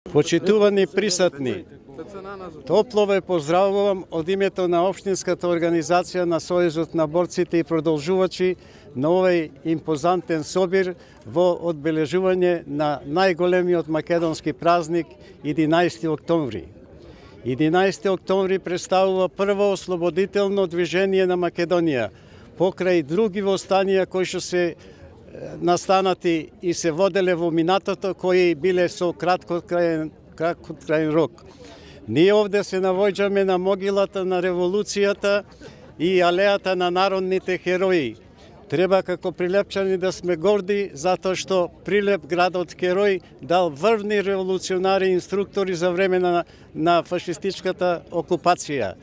Почитувани присутни, топло ве поздравувам од името на Општинската организација на Сојузот на борците и продолжувачи на овој импозантен собир во одбележување на најголемиот македонски празник 11 октомври. 11 октомври представува прво ослободително движење на Македонија, покрај други востанија кои што се настанати и се воделе во минатото, кои биле со краткотраен рок. Ние овде се навоѓаме на могилата на револуцијата и алејата на народните херои. Треба како прилепчани да сме горди, затоа што Прилеп, градот херој, дал врвни револуционари и инструктори за време на фашистичката окупација.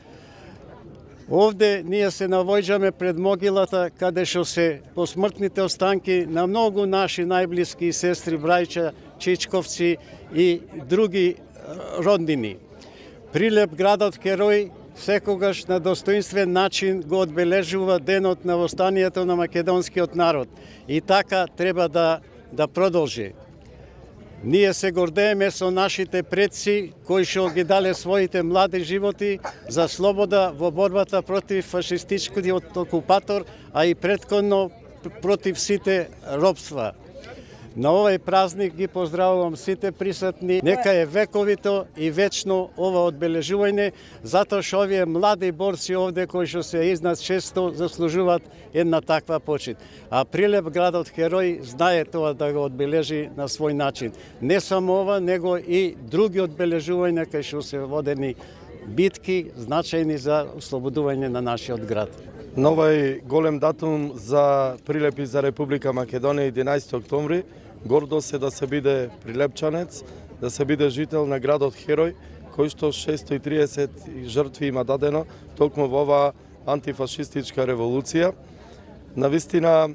Овде ние се навоѓаме пред могилата каде што се посмртните останки на многу наши најблиски сестри, браќа, чичковци и други роднини. Прилеп, градот херој, секогаш на достоинствен начин го одбележува денот на востанието на македонскиот народ. И така треба да продолжи. Ние се гордееме со нашите предци кои што ги дале своите млади животи за слобода во борбата против фашистичкиот окупатор, а и претходно против сите робства. На овој празник ги поздравувам сите присутни. Нека е вековито и вечно ова одбележување, затоа што овие млади борци овде кои што се изнад 600 заслужуваат една таква почит. А Прилеп, градот херој, знае тоа да го одбележи на свој начин. Не само ова, него и други одбележувања кај што се водени битки значајни за ослободување на нашиот град. На овој голем датум за Прилеп и за Република Македонија 11 октомври, гордо се да се биде прилепчанец, да се биде жител на градот Херој, кој што 630 жртви има дадено токму во оваа антифашистичка револуција. Навистина,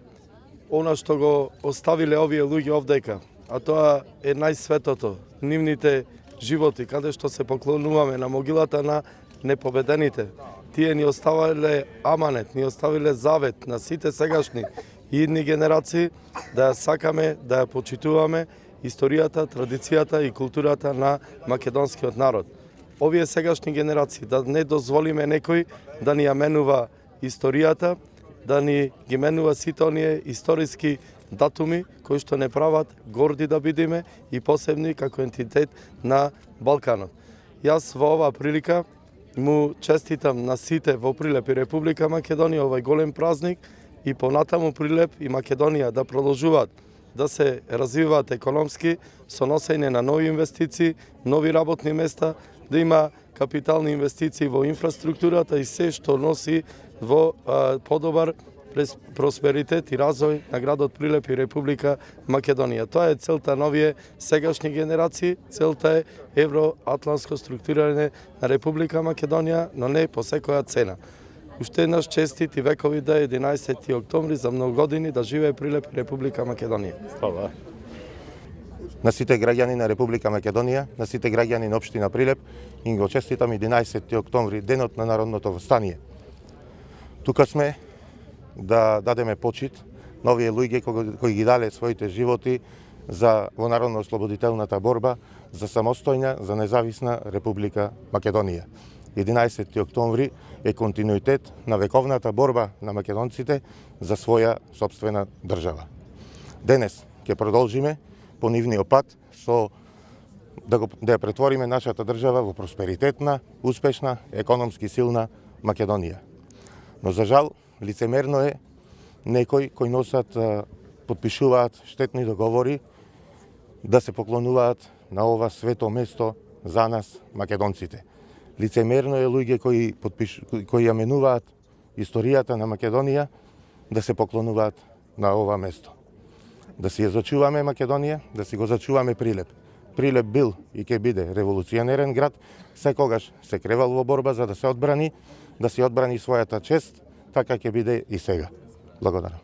она што го оставиле овие луѓе овдека, а тоа е најсветото, нивните животи, каде што се поклонуваме на могилата на непобедените. Тие ни оставиле аманет, ни оставиле завет на сите сегашни и идни генерации да ја сакаме, да ја почитуваме историјата, традицијата и културата на македонскиот народ. Овие сегашни генерации да не дозволиме некој да ни ја менува историјата, да ни ги менува сите оние историски датуми кои што не прават горди да бидиме и посебни како ентитет на Балканот. Јас во оваа прилика му честитам на сите во Прилеп и Република Македонија овој голем празник и понатаму Прилеп и Македонија да продолжуваат да се развиваат економски со носење на нови инвестиции, нови работни места, да има капитални инвестиции во инфраструктурата и се што носи во подобар просперитет и развој на градот Прилеп и Република Македонија. Тоа е целта на овие сегашни генерации, целта е евроатлантско структурирање на Република Македонија, но не по секоја цена. Уште еднаш честит и векови да е 11 октомври за многу години да живее Прилеп и Република Македонија. Фала. На сите граѓани на Република Македонија, на сите граѓани на општина Прилеп, им го честитам 11 октомври, денот на народното востание. Тука сме да дадеме почит на овие луѓе кои ги дале своите животи во народно-ослободителната борба за самостојна, за независна Република Македонија. 11 октомври е континуитет на вековната борба на македонците за своја сопствена држава. Денес ќе продолжиме по нивниот пат да ја претвориме нашата држава во просперитетна, успешна, економски силна Македонија. Но за жал, лицемерно е некои кои подпишуваат штетни договори да се поклонуваат на ова свето место за нас македонците. Лицемерно е луѓе кои ја менуваат историјата на Македонија да се поклонуваат на ова место. Да си ја зачуваме Македонија, да си го зачуваме Прилеп. Прилеп бил и ќе биде револуционерен град, секогаш се кревал во борба за да се одбрани својата чест, така ќе биде и сега. Благодарам.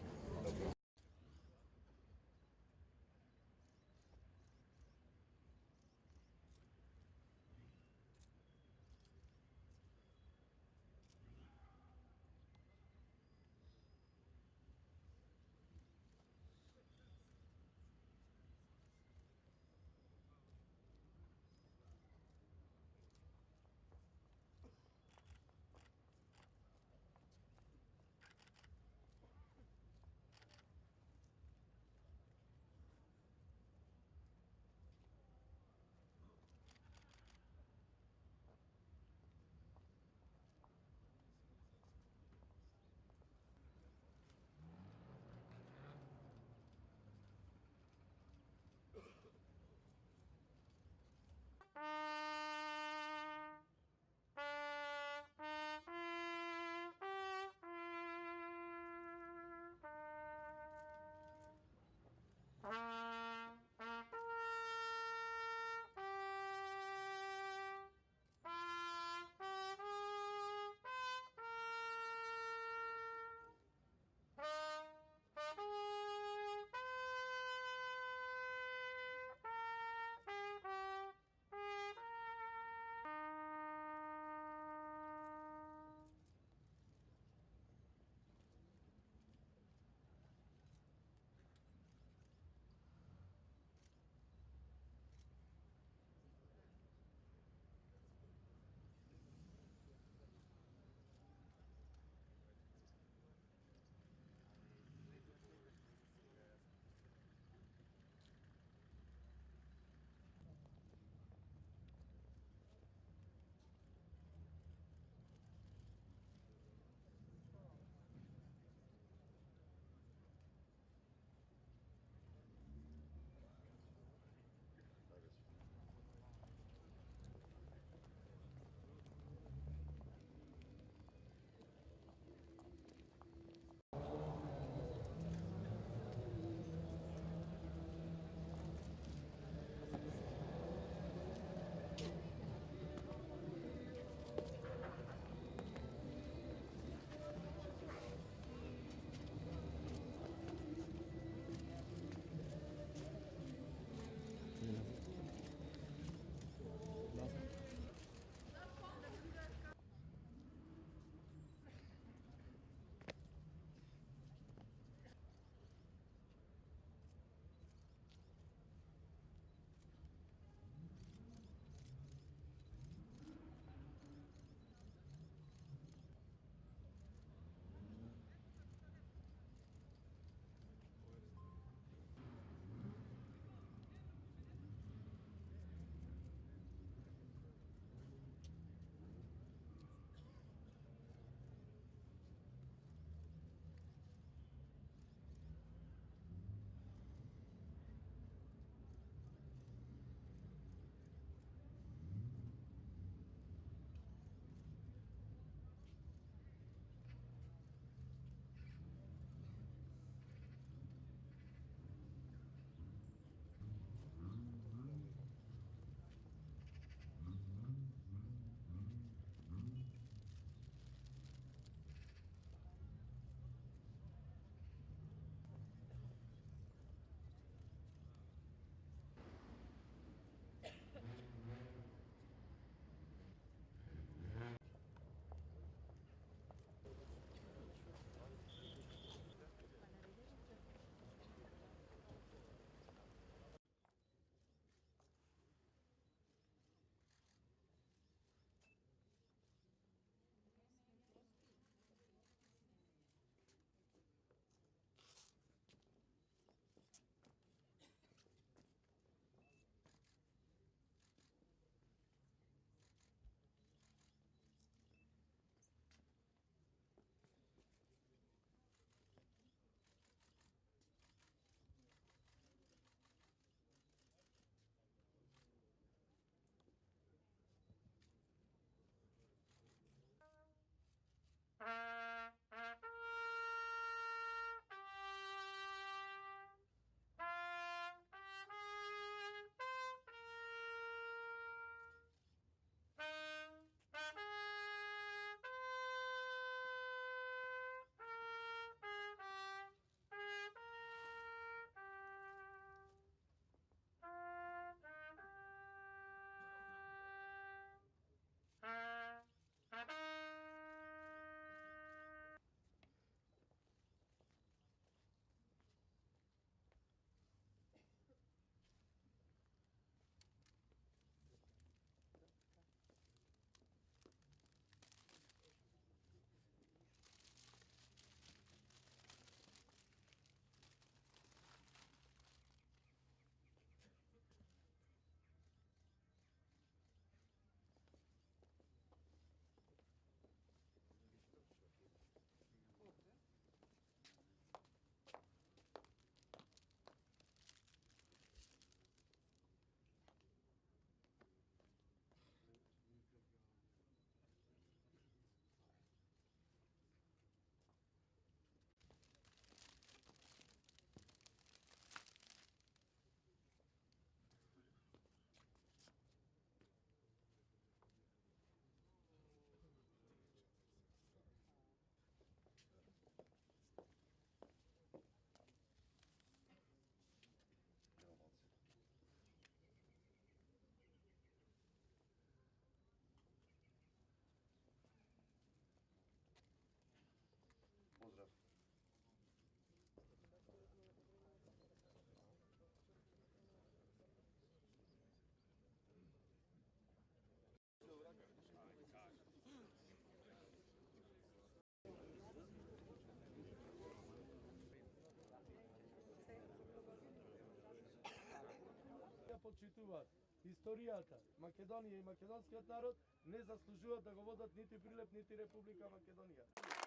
почитуваат историјата, Македонија и македонскиот народ, не заслужуваат да го водат нити Прилеп, нити Република Македонија.